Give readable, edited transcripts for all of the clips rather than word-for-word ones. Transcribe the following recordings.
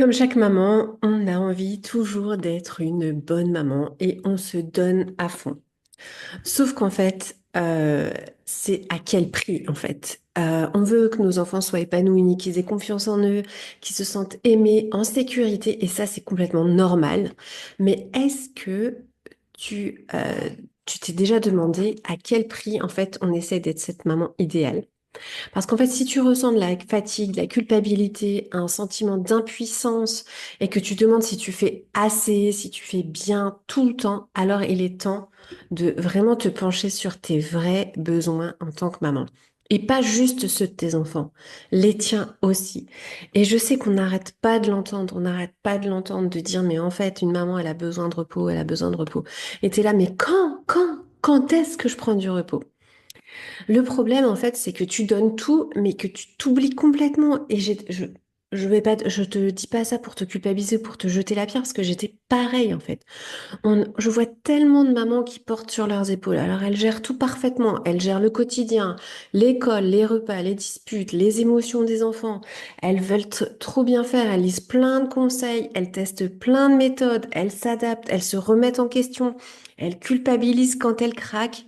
Comme chaque maman, on a envie toujours d'être une bonne maman et on se donne à fond. Sauf qu'en fait, c'est à quel prix en fait? On veut que nos enfants soient épanouis, qu'ils aient confiance en eux, qu'ils se sentent aimés, en sécurité, et ça c'est complètement normal. Mais est-ce que tu, euh, tu t'es déjà demandé à quel prix en fait on essaie d'être cette maman idéale? Parce qu'en fait, si tu ressens de la fatigue, de la culpabilité, un sentiment d'impuissance et que tu te demandes si tu fais assez, si tu fais bien tout le temps, alors il est temps de vraiment te pencher sur tes vrais besoins en tant que maman. Et pas juste ceux de tes enfants, les tiens aussi. Et je sais qu'on n'arrête pas de l'entendre, on n'arrête pas de l'entendre, de dire, mais en fait, une maman, elle a besoin de repos, elle a besoin de repos. Et t'es là, mais quand est-ce que je prends du repos? Le problème, en fait, c'est que tu donnes tout, mais que tu t'oublies complètement. Et je vais pas, je te dis pas ça pour te culpabiliser, pour te jeter la pierre, parce que j'étais pareil, en fait. Je vois tellement de mamans qui portent sur leurs épaules. Alors, elles gèrent tout parfaitement. Elles gèrent le quotidien, l'école, les repas, les disputes, les émotions des enfants. Elles veulent trop bien faire. Elles lisent plein de conseils. Elles testent plein de méthodes. Elles s'adaptent. Elles se remettent en question. Elles culpabilisent quand elles craquent.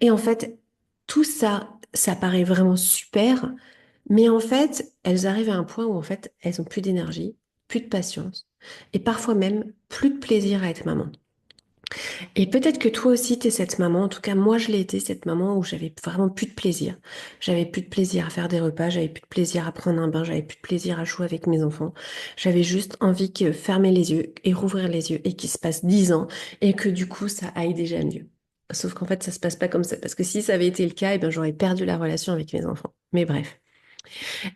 Et en fait, tout ça, ça paraît vraiment super, mais en fait, elles arrivent à un point où en fait, elles ont plus d'énergie, plus de patience, et parfois même plus de plaisir à être maman. Et peut-être que toi aussi, t'es cette maman, en tout cas moi je l'ai été, cette maman où j'avais vraiment plus de plaisir. J'avais plus de plaisir à faire des repas, j'avais plus de plaisir à prendre un bain, j'avais plus de plaisir à jouer avec mes enfants. J'avais juste envie que fermer les yeux et rouvrir les yeux et qu'il se passe 10 ans et que du coup ça aille déjà mieux. Sauf qu'en fait ça se passe pas comme ça, parce que si ça avait été le cas, eh ben, j'aurais perdu la relation avec mes enfants. Mais bref.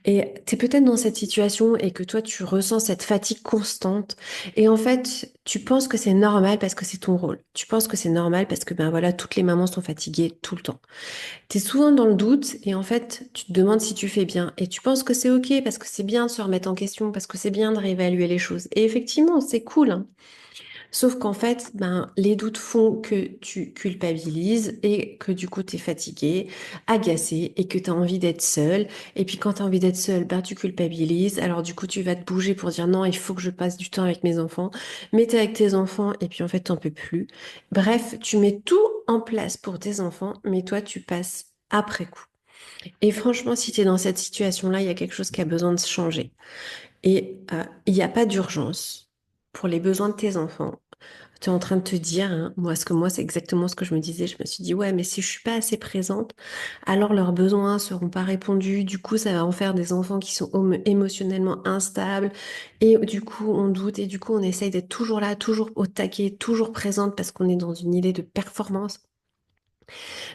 Et tu es peut-être dans cette situation et que toi, tu ressens cette fatigue constante. Et en fait, tu penses que c'est normal parce que c'est ton rôle. Tu penses que c'est normal parce que, ben voilà, toutes les mamans sont fatiguées tout le temps. Tu es souvent dans le doute et en fait, tu te demandes si tu fais bien. Et tu penses que c'est OK parce que c'est bien de se remettre en question, parce que c'est bien de réévaluer les choses. Et effectivement, c'est cool, hein. Sauf qu'en fait, ben, les doutes font que tu culpabilises et que du coup, tu es fatigué, agacé et que tu as envie d'être seule. Et puis quand tu as envie d'être seule, ben, tu culpabilises. Alors du coup, tu vas te bouger pour dire non, il faut que je passe du temps avec mes enfants. Mais tu es avec tes enfants et puis en fait, t'en peux plus. Bref, tu mets tout en place pour tes enfants, mais toi, tu passes après coup. Et franchement, si tu es dans cette situation-là, il y a quelque chose qui a besoin de se changer. Et il n'y a pas d'urgence pour les besoins de tes enfants. Tu es en train de te dire, hein, moi, c'est exactement ce que je me disais. Je me suis dit, ouais, mais si je suis pas assez présente, alors leurs besoins seront pas répondus. Du coup, ça va en faire des enfants qui sont émotionnellement instables. Et du coup, on doute. Et du coup, on essaye d'être toujours là, toujours au taquet, toujours présente parce qu'on est dans une idée de performance.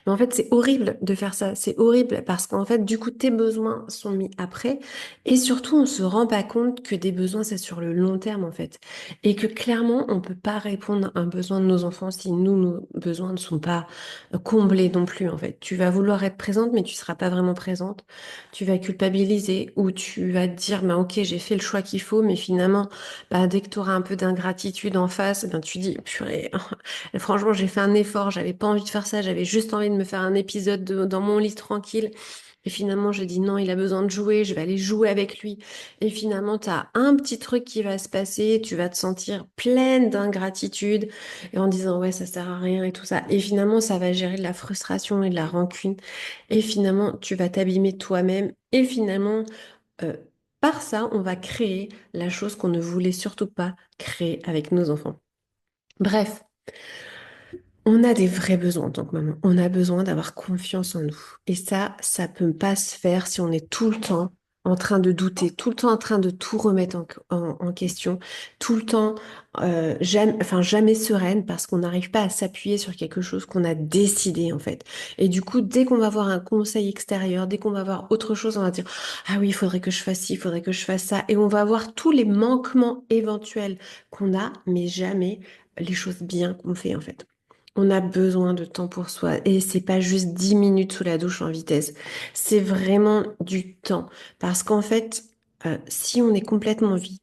Mais en fait, c'est horrible de faire ça. C'est horrible parce qu'en fait, du coup, tes besoins sont mis après. Et surtout, on se rend pas compte que des besoins, c'est sur le long terme, en fait. Et que clairement, on peut pas répondre à un besoin de nos enfants si nous, nos besoins ne sont pas comblés non plus, en fait. Tu vas vouloir être présente, mais tu seras pas vraiment présente. Tu vas culpabiliser ou tu vas te dire, bah, ok, j'ai fait le choix qu'il faut, mais finalement, bah, dès que tu auras un peu d'ingratitude en face, ben, tu dis, purée, et franchement, j'ai fait un effort, j'avais pas envie de faire ça, j'avais juste envie de me faire un épisode dans mon lit tranquille. Et finalement, je dis non, il a besoin de jouer, je vais aller jouer avec lui. Et finalement, tu as un petit truc qui va se passer, tu vas te sentir pleine d'ingratitude et en disant ouais, ça sert à rien et tout ça. Et finalement, ça va gérer de la frustration et de la rancune. Et finalement, tu vas t'abîmer toi-même. Et finalement, euh, par ça, on va créer la chose qu'on ne voulait surtout pas créer avec nos enfants. Bref. On a des vrais besoins en tant que maman. On a besoin d'avoir confiance en nous. Et ça peut pas se faire si on est tout le temps en train de douter, tout le temps en train de tout remettre en question, tout le temps jamais sereine parce qu'on n'arrive pas à s'appuyer sur quelque chose qu'on a décidé en fait. Et du coup, dès qu'on va voir un conseil extérieur, dès qu'on va voir autre chose, on va dire, ah oui, il faudrait que je fasse ci, il faudrait que je fasse ça. Et on va voir tous les manquements éventuels qu'on a, mais jamais les choses bien qu'on fait en fait. On a besoin de temps pour soi et c'est pas juste 10 minutes sous la douche en vitesse. C'est vraiment du temps. Parce qu'en fait, si on est complètement vide,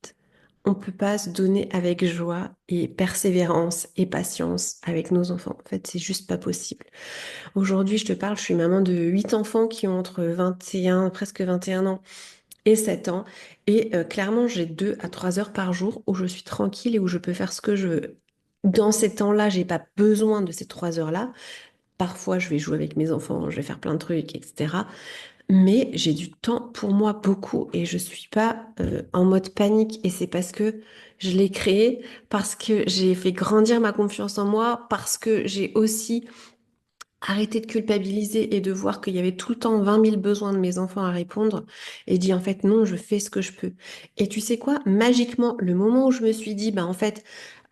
on peut pas se donner avec joie et persévérance et patience avec nos enfants. En fait, c'est juste pas possible. Aujourd'hui, je te parle, je suis maman de 8 enfants qui ont entre 21, presque 21 ans. et 7 ans. Et clairement, j'ai 2 à 3 heures par jour où je suis tranquille et où je peux faire ce que je veux. Dans ces temps-là, j'ai pas besoin de ces 3 heures-là. Parfois, je vais jouer avec mes enfants, je vais faire plein de trucs, etc. Mais j'ai du temps pour moi beaucoup et je suis pas en mode panique. Et c'est parce que je l'ai créé, parce que j'ai fait grandir ma confiance en moi, parce que j'ai aussi arrêter de culpabiliser et de voir qu'il y avait tout le temps 20 000 besoins de mes enfants à répondre et dit en fait non, je fais ce que je peux. Et tu sais quoi, magiquement, le moment où je me suis dit, bah en fait,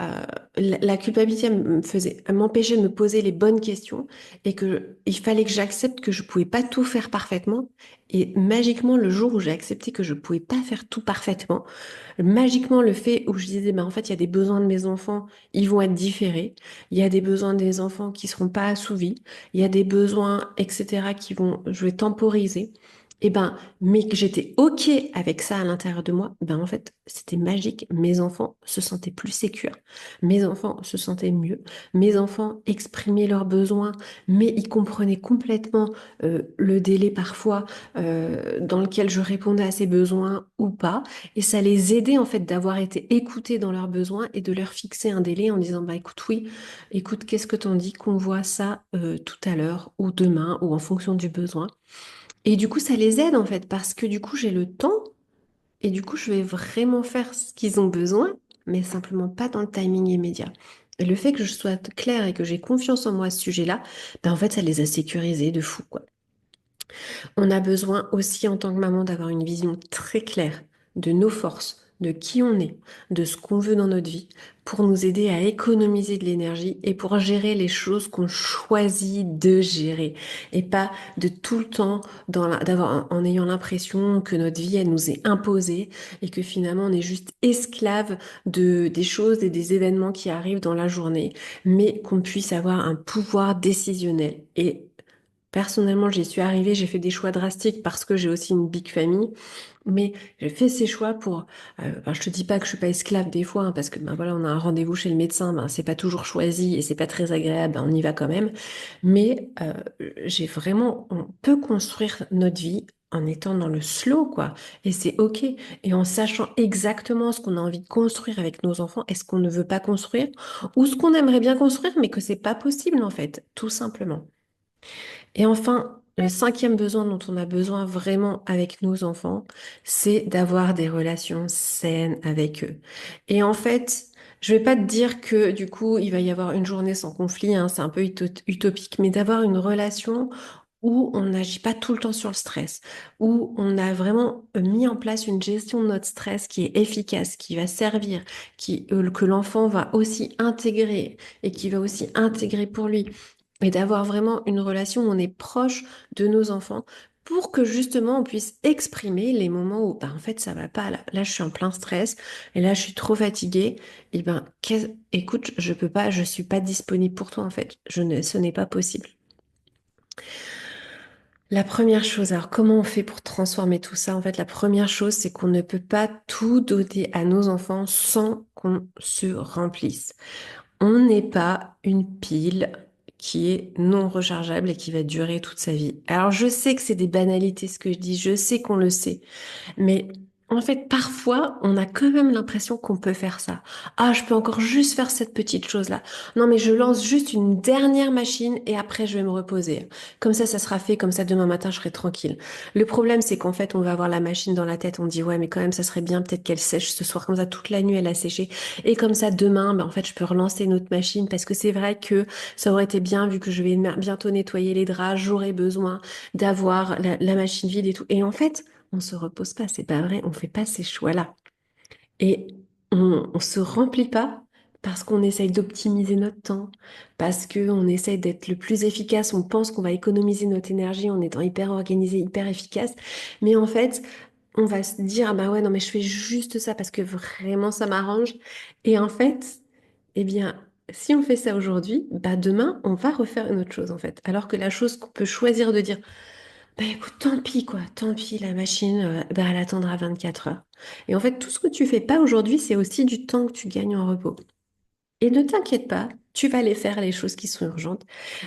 euh, la culpabilité elle m'empêchait de me poser les bonnes questions et que il fallait que j'accepte que je pouvais pas tout faire parfaitement. Et magiquement, le jour où j'ai accepté que je pouvais pas faire tout parfaitement, magiquement, le fait où je disais, bah, en fait, il y a des besoins de mes enfants, ils vont être différés. Il y a des besoins des enfants qui seront pas assouvis. Il y a des besoins, etc., je vais temporiser. Et ben, mais que j'étais OK avec ça à l'intérieur de moi, ben, en fait, c'était magique. Mes enfants se sentaient plus sécures. Mes enfants se sentaient mieux. Mes enfants exprimaient leurs besoins, mais ils comprenaient complètement le délai parfois dans lequel je répondais à ces besoins ou pas. Et ça les aidait en fait d'avoir été écoutés dans leurs besoins et de leur fixer un délai en disant bah écoute oui, écoute qu'est-ce que t'en dis qu'on voit ça tout à l'heure ou demain ou en fonction du besoin. Et du coup ça les aide en fait parce que du coup j'ai le temps et du coup je vais vraiment faire ce qu'ils ont besoin, mais simplement pas dans le timing immédiat. Et le fait que je sois claire et que j'ai confiance en moi à ce sujet-là, ben en fait ça les a sécurisés de fou quoi. On a besoin aussi en tant que maman d'avoir une vision très claire de nos forces, de qui on est, de ce qu'on veut dans notre vie, pour nous aider à économiser de l'énergie et pour gérer les choses qu'on choisit de gérer. Et pas de tout le temps en ayant l'impression que notre vie, elle nous est imposée et que finalement on est juste esclave des choses et des événements qui arrivent dans la journée, mais qu'on puisse avoir un pouvoir décisionnel. Et personnellement, j'y suis arrivée, j'ai fait des choix drastiques parce que j'ai aussi une big famille, mais j'ai fait ces choix pour. Ben, je te dis pas que je suis pas esclave des fois, hein, parce que ben voilà, on a un rendez-vous chez le médecin, ben c'est pas toujours choisi et c'est pas très agréable, ben, on y va quand même. Mais j'ai vraiment, on peut construire notre vie en étant dans le slow, quoi. Et c'est ok. Et en sachant exactement ce qu'on a envie de construire avec nos enfants, est-ce qu'on ne veut pas construire, ou ce qu'on aimerait bien construire, mais que c'est pas possible en fait, tout simplement. Et enfin, le cinquième besoin dont on a besoin vraiment avec nos enfants, c'est d'avoir des relations saines avec eux. Et en fait, je vais pas te dire que du coup, il va y avoir une journée sans conflit, hein, c'est un peu utopique, mais d'avoir une relation où on n'agit pas tout le temps sur le stress, où on a vraiment mis en place une gestion de notre stress qui est efficace, qui va servir, que l'enfant va aussi intégrer et qui va aussi intégrer pour lui et d'avoir vraiment une relation où on est proche de nos enfants pour que justement on puisse exprimer les moments où bah, en fait ça va pas là, je suis en plein stress et là je suis trop fatiguée et ben écoute, je peux pas, je suis pas disponible pour toi en fait, ce n'est pas possible. La première chose, alors comment on fait pour transformer tout ça? En fait, la première chose, c'est qu'on ne peut pas tout donner à nos enfants sans qu'on se remplisse. On n'est pas une pile qui est non rechargeable et qui va durer toute sa vie. Alors, je sais que c'est des banalités ce que je dis, je sais qu'on le sait, mais en fait, parfois, on a quand même l'impression qu'on peut faire ça. Ah, je peux encore juste faire cette petite chose-là. Non, mais je lance juste une dernière machine et après, je vais me reposer. Comme ça sera fait. Comme ça, demain matin, je serai tranquille. Le problème, c'est qu'en fait, on va avoir la machine dans la tête. On dit, ouais, mais quand même, ça serait bien peut-être qu'elle sèche ce soir. Comme ça, toute la nuit, elle a séché. Et comme ça, demain, ben, en fait, je peux relancer une autre machine parce que c'est vrai que ça aurait été bien vu que je vais bientôt nettoyer les draps. J'aurais besoin d'avoir la machine vide et tout. Et en fait, on se repose pas, c'est pas vrai, on fait pas ces choix-là. Et on se remplit pas parce qu'on essaye d'optimiser notre temps, parce qu'on essaye d'être le plus efficace, on pense qu'on va économiser notre énergie en étant hyper organisé, hyper efficace. Mais en fait, on va se dire, ah bah ouais, non, mais je fais juste ça parce que vraiment ça m'arrange. Et en fait, eh bien, si on fait ça aujourd'hui, bah demain, on va refaire une autre chose en fait. Alors que la chose qu'on peut choisir de dire, bah écoute, tant pis quoi, tant pis, la machine, bah, elle attendra 24 heures. Et en fait, tout ce que tu fais pas aujourd'hui, c'est aussi du temps que tu gagnes en repos. Et ne t'inquiète pas, tu vas aller faire les choses qui sont urgentes.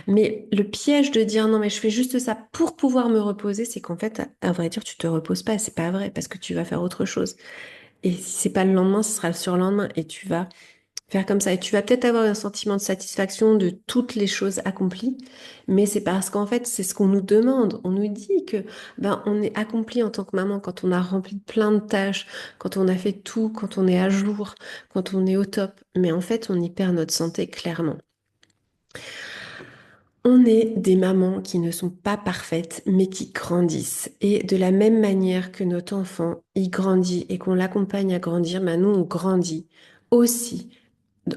Mais le piège de dire non, mais je fais juste ça pour pouvoir me reposer, c'est qu'en fait, à vrai dire, tu te reposes pas. C'est pas vrai parce que tu vas faire autre chose. Et si c'est pas le lendemain, ce sera le surlendemain et tu vas faire comme ça. Et tu vas peut-être avoir un sentiment de satisfaction de toutes les choses accomplies, mais c'est parce qu'en fait, c'est ce qu'on nous demande. On nous dit que ben, on est accompli en tant que maman quand on a rempli plein de tâches, quand on a fait tout, quand on est à jour, quand on est au top. Mais en fait, on y perd notre santé clairement. On est des mamans qui ne sont pas parfaites, mais qui grandissent. Et de la même manière que notre enfant, il grandit et qu'on l'accompagne à grandir, ben nous, on grandit aussi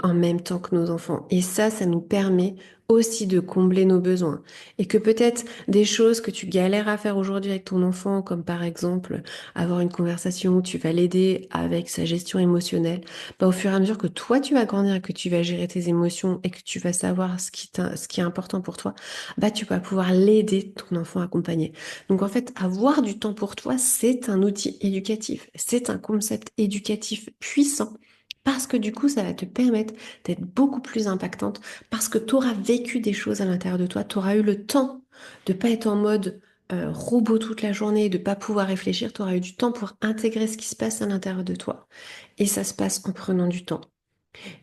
en même temps que nos enfants. Et ça nous permet aussi de combler nos besoins. Et que peut-être des choses que tu galères à faire aujourd'hui avec ton enfant, comme par exemple avoir une conversation où tu vas l'aider avec sa gestion émotionnelle, bah, au fur et à mesure que toi tu vas grandir, que tu vas gérer tes émotions et que tu vas savoir ce qui est important pour toi, bah, tu vas pouvoir l'aider, ton enfant accompagné. Donc en fait, avoir du temps pour toi, c'est un outil éducatif, c'est un concept éducatif puissant parce que du coup, ça va te permettre d'être beaucoup plus impactante parce que tu auras vécu des choses à l'intérieur de toi, tu auras eu le temps de pas être en mode robot toute la journée, de pas pouvoir réfléchir, tu auras eu du temps pour intégrer ce qui se passe à l'intérieur de toi. Et ça se passe en prenant du temps.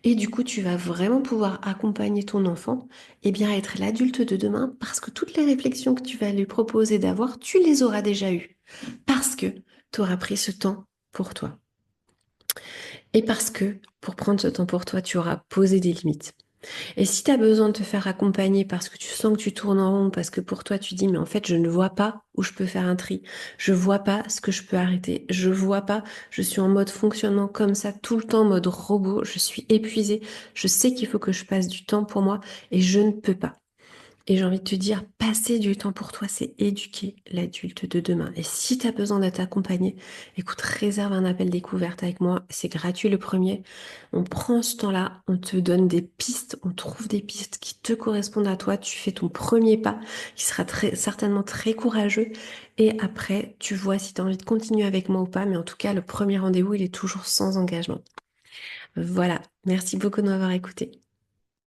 Et du coup, tu vas vraiment pouvoir accompagner ton enfant et bien être l'adulte de demain parce que toutes les réflexions que tu vas lui proposer d'avoir, tu les auras déjà eues parce que tu auras pris ce temps pour toi. Et parce que pour prendre ce temps pour toi, tu auras posé des limites. Et si tu as besoin de te faire accompagner parce que tu sens que tu tournes en rond, parce que pour toi tu dis, mais en fait je ne vois pas où je peux faire un tri, je vois pas ce que je peux arrêter, je vois pas, je suis en mode fonctionnement comme ça tout le temps, mode robot, je suis épuisée, je sais qu'il faut que je passe du temps pour moi et je ne peux pas. Et j'ai envie de te dire, passer du temps pour toi, c'est éduquer l'adulte de demain. Et si tu as besoin d'être accompagné, écoute, réserve un appel découverte avec moi. C'est gratuit le premier. On prend ce temps-là, on te donne des pistes, on trouve des pistes qui te correspondent à toi. Tu fais ton premier pas, qui sera certainement très courageux. Et après, tu vois si tu as envie de continuer avec moi ou pas. Mais en tout cas, le premier rendez-vous, il est toujours sans engagement. Voilà. Merci beaucoup de m'avoir écouté.